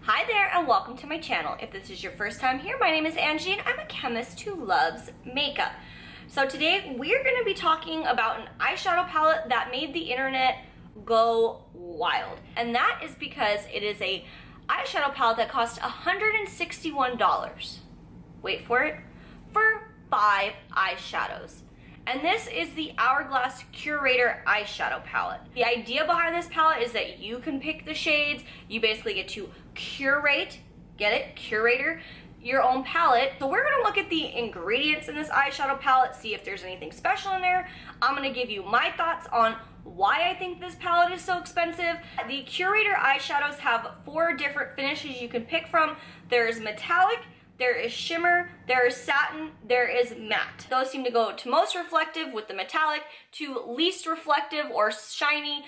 Hi there and welcome to my channel. If this is your first time here, my name is Angie and I'm a chemist who loves makeup. So today we're going to be talking about an eyeshadow palette that made the internet go wild. And that is because it is a eyeshadow palette that cost $161. Wait for it, for 5 eyeshadows. And this is the Hourglass Curator Eyeshadow Palette. The idea behind this palette is that you can pick the shades. You basically get to curate, get it? Curator your own palette. So we're gonna look at the ingredients in this eyeshadow palette, see if there's anything special in there. I'm gonna give you my thoughts on why I think this palette is so expensive. The Curator eyeshadows have 4 different finishes you can pick from. There's metallic, there is shimmer, there is satin, there is matte. Those seem to go to most reflective with the metallic, to least reflective or shiny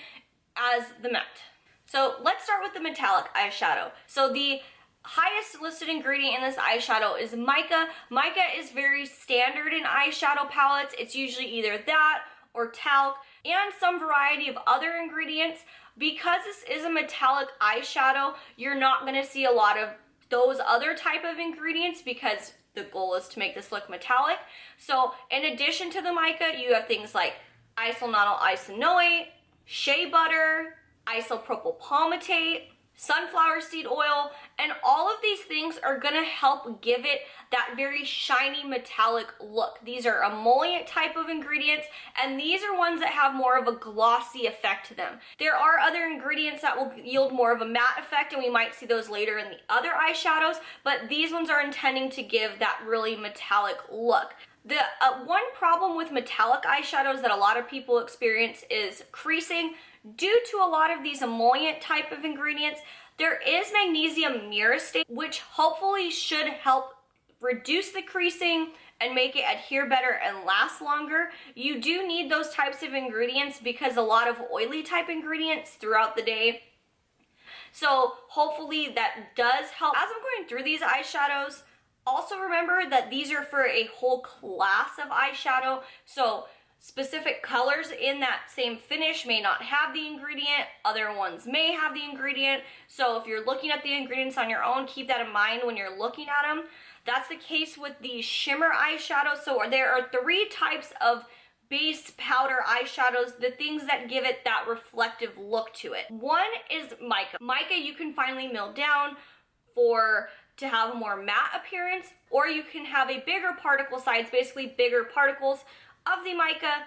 as the matte. So let's start with the metallic eyeshadow. So the highest listed ingredient in this eyeshadow is mica. Mica is very standard in eyeshadow palettes. It's usually either that or talc and some variety of other ingredients. Because this is a metallic eyeshadow, you're not gonna see a lot of those other type of ingredients because the goal is to make this look metallic. So in addition to the mica, you have things like Isononyl Isonoate, shea butter, Isoproyl Palmitate, sunflower seed oil, and all of these things are gonna help give it that very shiny metallic look. These are emollient type of ingredients, and these are ones that have more of a glossy effect to them. There are other ingredients that will yield more of a matte effect, and we might see those later in the other eyeshadows, but these ones are intending to give that really metallic look. The one problem with metallic eyeshadows that a lot of people experience is creasing. Due to a lot of these emollient type of ingredients, there is Magnesium Myristate, which hopefully should help reduce the creasing and make it adhere better and last longer. You do need those types of ingredients because a lot of oily type ingredients throughout the day. So hopefully that does help. As I'm going through these eyeshadows, also remember that these are for a whole class of eyeshadow. So specific colors in that same finish may not have the ingredient, other ones may have the ingredient. So if you're looking at the ingredients on your own, keep that in mind when you're looking at them. That's the case with the shimmer eyeshadow. So there are 3 types of base powder eyeshadows, the things that give it that reflective look to it. One is mica. Mica you can finely mill down to have a more matte appearance, or you can have a bigger particle size, basically bigger particles of the mica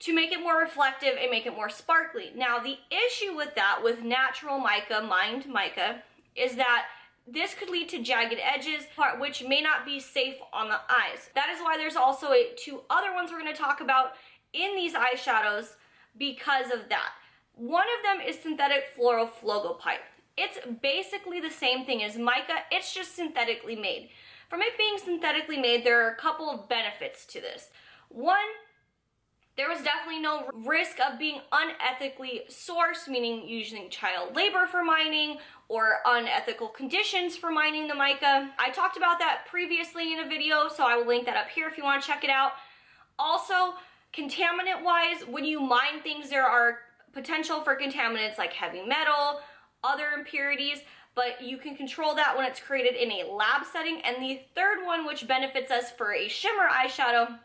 to make it more reflective and make it more sparkly. Now the issue with that, with natural mica, mined mica, is that this could lead to jagged edges, which may not be safe on the eyes. That is why there's also 2 other ones we're going to talk about in these eyeshadows because of that. One of them is synthetic Fluorophlogopite. It's basically the same thing as mica, it's just synthetically made. From it being synthetically made, there are a couple of benefits to this. One, there was definitely no risk of being unethically sourced, meaning using child labor for mining or unethical conditions for mining the mica. I talked about that previously in a video, so I will link that up here if you want to check it out. Also, contaminant-wise, when you mine things, there are potential for contaminants like heavy metal, other impurities, but you can control that when it's created in a lab setting. And the third one, which benefits us for a shimmer eyeshadow,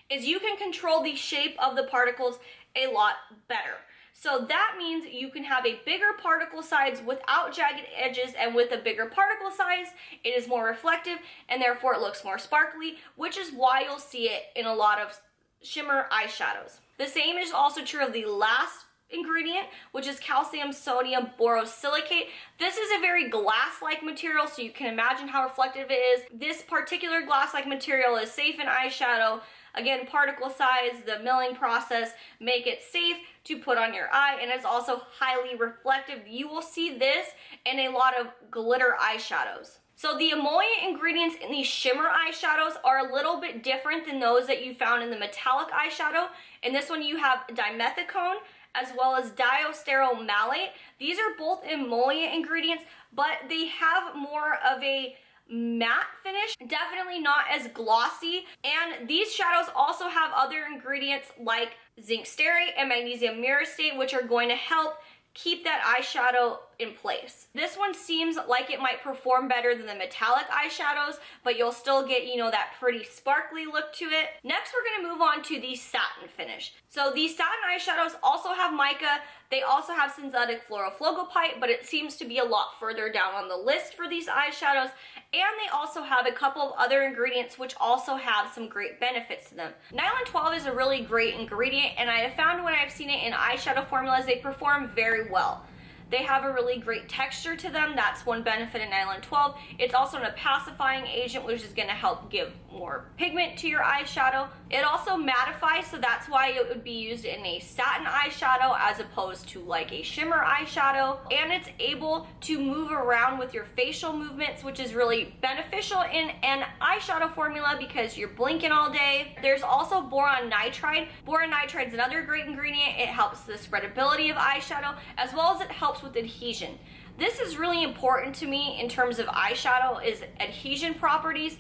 is you can control the shape of the particles a lot better. So that means you can have a bigger particle size without jagged edges, and with a bigger particle size, it is more reflective and therefore it looks more sparkly, which is why you'll see it in a lot of shimmer eyeshadows. The same is also true of the last ingredient, which is calcium sodium borosilicate. This is a very glass-like material, so you can imagine how reflective it is. This particular glass-like material is safe in eyeshadow. Again, particle size, the milling process make it safe to put on your eye, and it's also highly reflective. You will see this in a lot of glitter eyeshadows. So the emollient ingredients in these shimmer eyeshadows are a little bit different than those that you found in the metallic eyeshadow. In this one you have dimethicone as well as diastereomyl malate. These are both emollient ingredients, but they have more of a matte finish, definitely not as glossy. And these shadows also have other ingredients like zinc stearate and magnesium myristate, which are going to help keep that eyeshadow in place. This one seems like it might perform better than the metallic eyeshadows, but you'll still get, you know, that pretty sparkly look to it. Next, we're gonna move on to the satin finish. So these satin eyeshadows also have mica. They also have synthetic fluorophlogopite, but it seems to be a lot further down on the list for these eyeshadows. And they also have a couple of other ingredients which also have some great benefits to them. Nylon 12 is a really great ingredient, and I have found when I've seen it in eyeshadow formulas, they perform very well. They have a really great texture to them. That's one benefit in Nylon 12. It's also an opacifying agent, which is going to help give more pigment to your eyeshadow. It also mattifies, so that's why it would be used in a satin eyeshadow as opposed to like a shimmer eyeshadow. And it's able to move around with your facial movements, which is really beneficial in an eyeshadow formula because you're blinking all day. There's also boron nitride. Boron nitride is another great ingredient. It helps the spreadability of eyeshadow as well as it helps with adhesion. This is really important to me in terms of eyeshadow is adhesion properties.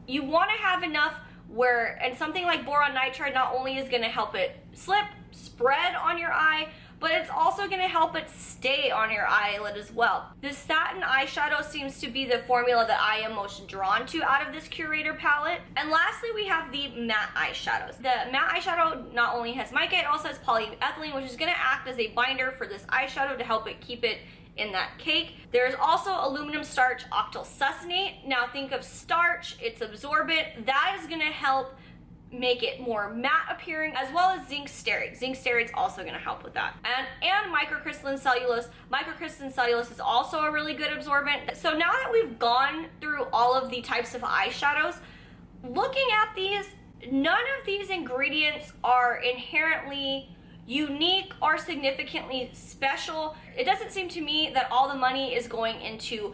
You want to have enough where, and something like boron nitride not only is going to help it spread on your eye, but it's also going to help it stay on your eyelid as well. This satin eyeshadow seems to be the formula that I am most drawn to out of this Curator palette. And lastly, we have the matte eyeshadows. The matte eyeshadow not only has mica, it also has polyethylene, which is going to act as a binder for this eyeshadow to help it keep it in that cake. There's also aluminum starch octylsuccinate. Now think of starch, it's absorbent. That is going to help make it more matte appearing, as well as zinc stearate. Zinc stearate is also going to help with that. And microcrystalline cellulose. Microcrystalline cellulose is also a really good absorbent. So now that we've gone through all of the types of eyeshadows, looking at these, none of these ingredients are inherently unique or significantly special. It doesn't seem to me that all the money is going into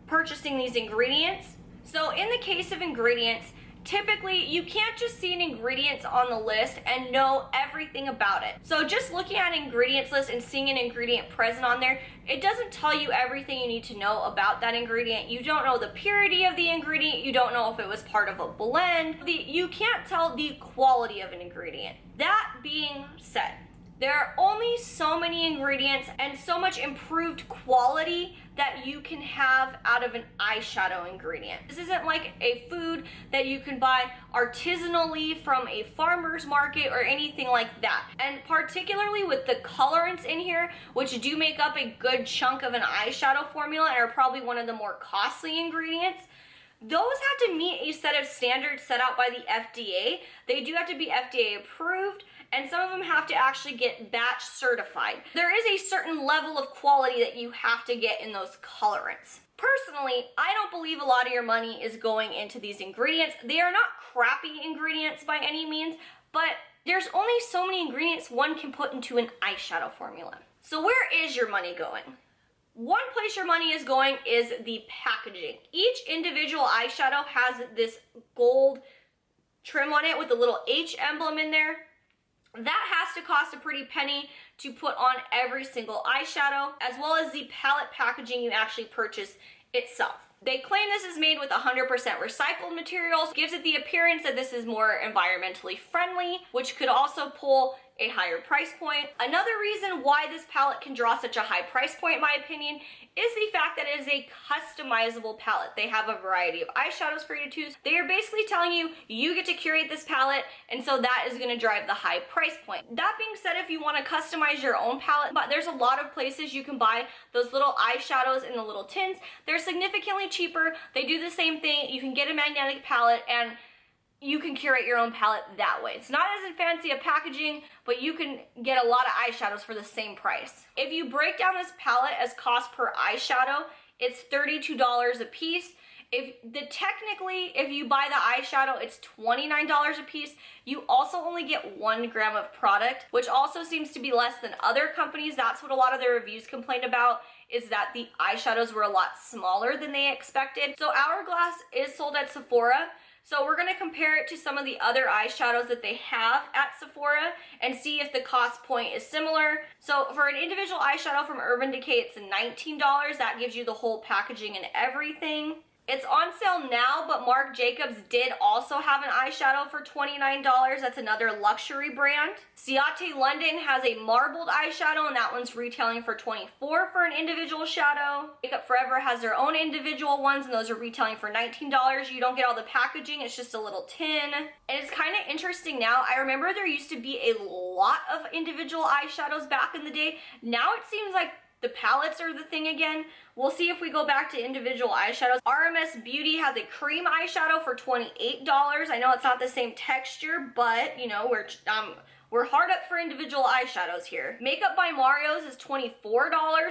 purchasing these ingredients. So in the case of ingredients, typically you can't just see an ingredients on the list and know everything about it. So just looking at an ingredients list and seeing an ingredient present on there, it doesn't tell you everything you need to know about that ingredient. You don't know the purity of the ingredient. You don't know if it was part of a blend. You can't tell the quality of an ingredient. That being said, there are only so many ingredients and so much improved quality that you can have out of an eyeshadow ingredient. This isn't like a food that you can buy artisanally from a farmer's market or anything like that. And particularly with the colorants in here, which do make up a good chunk of an eyeshadow formula and are probably one of the more costly ingredients, those have to meet a set of standards set out by the FDA. They do have to be FDA approved, and some of them have to actually get batch certified. There is a certain level of quality that you have to get in those colorants. Personally, I don't believe a lot of your money is going into these ingredients. They are not crappy ingredients by any means, but there's only so many ingredients one can put into an eyeshadow formula. So where is your money going? One place your money is going is the packaging. Each individual eyeshadow has this gold trim on it with a little H emblem in there. That has to cost a pretty penny to put on every single eyeshadow, as well as the palette packaging you actually purchase itself. They claim this is made with 100% recycled materials, gives it the appearance that this is more environmentally friendly, which could also pull a higher price point. Another reason why this palette can draw such a high price point, in my opinion, is the fact that it is a customizable palette. They have a variety of eyeshadows for you to choose. They are basically telling you, you get to curate this palette, and so that is gonna drive the high price point. That being said, if you wanna customize your own palette, but there's a lot of places you can buy those little eyeshadows in the little tins. They're significantly cheaper. They do the same thing. You can get a magnetic palette and you can curate your own palette that way. It's not as fancy a packaging, but you can get a lot of eyeshadows for the same price. If you break down this palette as cost per eyeshadow, it's $32 a piece. Technically, if you buy the eyeshadow, it's $29 a piece. You also only get 1 gram of product, which also seems to be less than other companies. That's what a lot of their reviews complained about, is that the eyeshadows were a lot smaller than they expected. So Hourglass is sold at Sephora. So we're gonna compare it to some of the other eyeshadows that they have at Sephora and see if the cost point is similar. So for an individual eyeshadow from Urban Decay, it's $19. That gives you the whole packaging and everything. It's on sale now, but Marc Jacobs did also have an eyeshadow for $29. That's another luxury brand. Ciate London has a marbled eyeshadow, and that one's retailing for $24 for an individual shadow. Makeup Forever has their own individual ones, and those are retailing for $19. You don't get all the packaging, it's just a little tin. And it's kind of interesting now. I remember there used to be a lot of individual eyeshadows back in the day. Now it seems like the palettes are the thing again. We'll see if we go back to individual eyeshadows. RMS Beauty has a cream eyeshadow for $28. I know it's not the same texture, but you know, we're hard up for individual eyeshadows here. Makeup by Mario's is $24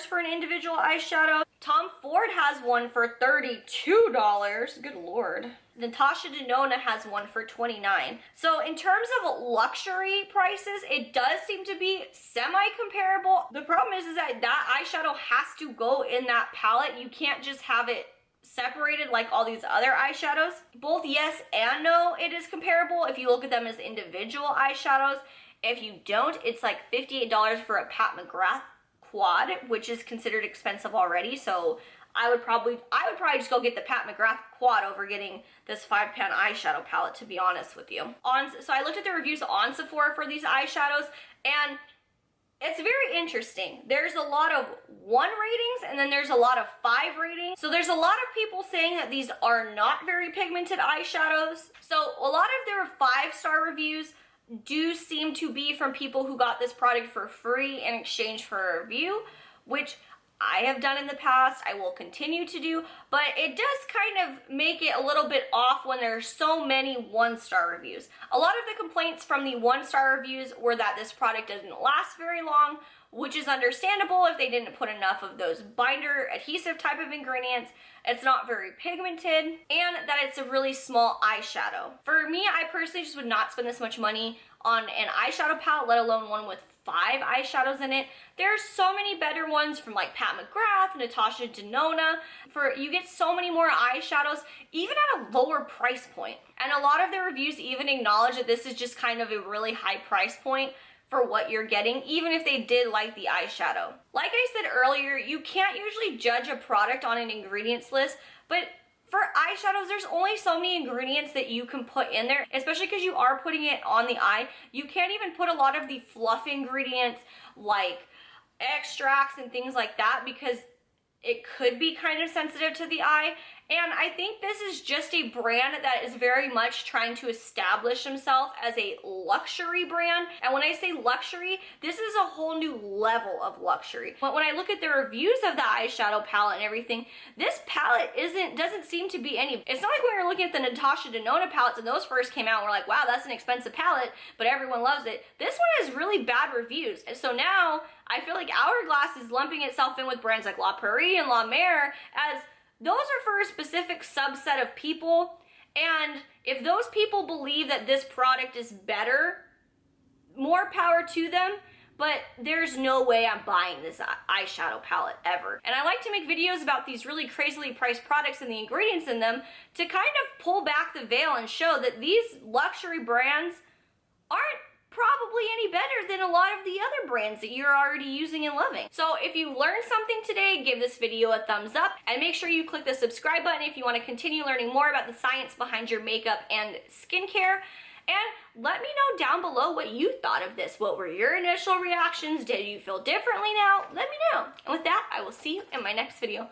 for an individual eyeshadow. Tom Ford has one for $32. Good Lord. Natasha Denona has one for $29. So in terms of luxury prices, it does seem to be semi-comparable. The problem is that eyeshadow has to go in that palette. You can't just have it separated like all these other eyeshadows. Both yes and no, it is comparable if you look at them as individual eyeshadows. If you don't, it's like $58 for a Pat McGrath quad, which is considered expensive already. So I would probably just go get the Pat McGrath quad over getting this 5-pan eyeshadow palette, to be honest with you. So I looked at the reviews on Sephora for these eyeshadows, and it's very interesting. There's a lot of 1 ratings, and then there's a lot of 5 ratings. So there's a lot of people saying that these are not very pigmented eyeshadows. So a lot of their 5-star reviews do seem to be from people who got this product for free in exchange for a review, which I have done in the past, I will continue to do, but it does kind of make it a little bit off when there's so many 1-star reviews. A lot of the complaints from the 1-star reviews were that this product doesn't last very long, which is understandable if they didn't put enough of those binder adhesive type of ingredients. It's not very pigmented, and that it's a really small eyeshadow. For me, I personally just would not spend this much money on an eyeshadow palette, let alone one with 5 eyeshadows in it. There's so many better ones from like Pat McGrath, Natasha Denona. You get so many more eyeshadows, even at a lower price point. And a lot of the reviews even acknowledge that this is just kind of a really high price point for what you're getting, even if they did like the eyeshadow. Like I said earlier, you can't usually judge a product on an ingredients list, but for eyeshadows, there's only so many ingredients that you can put in there, especially because you are putting it on the eye. You can't even put a lot of the fluff ingredients like extracts and things like that because it could be kind of sensitive to the eye. And I think this is just a brand that is very much trying to establish himself as a luxury brand. And when I say luxury, this is a whole new level of luxury. But when I look at the reviews of the eyeshadow palette and everything, this palette doesn't seem to be any, it's not like when we were looking at the Natasha Denona palettes and those first came out, we're like, wow, that's an expensive palette, but everyone loves it. This one has really bad reviews. And so now I feel like Hourglass is lumping itself in with brands like La Prairie and La Mer as those are for a specific subset of people, and if those people believe that this product is better, more power to them, but there's no way I'm buying this eyeshadow palette ever. And I like to make videos about these really crazily priced products and the ingredients in them to kind of pull back the veil and show that these luxury brands aren't probably any better than a lot of the other brands that you're already using and loving. So if you learned something today, give this video a thumbs up and make sure you click the subscribe button if you want to continue learning more about the science behind your makeup and skincare. And let me know down below what you thought of this. What were your initial reactions? Did you feel differently now? Let me know. And with that, I will see you in my next video.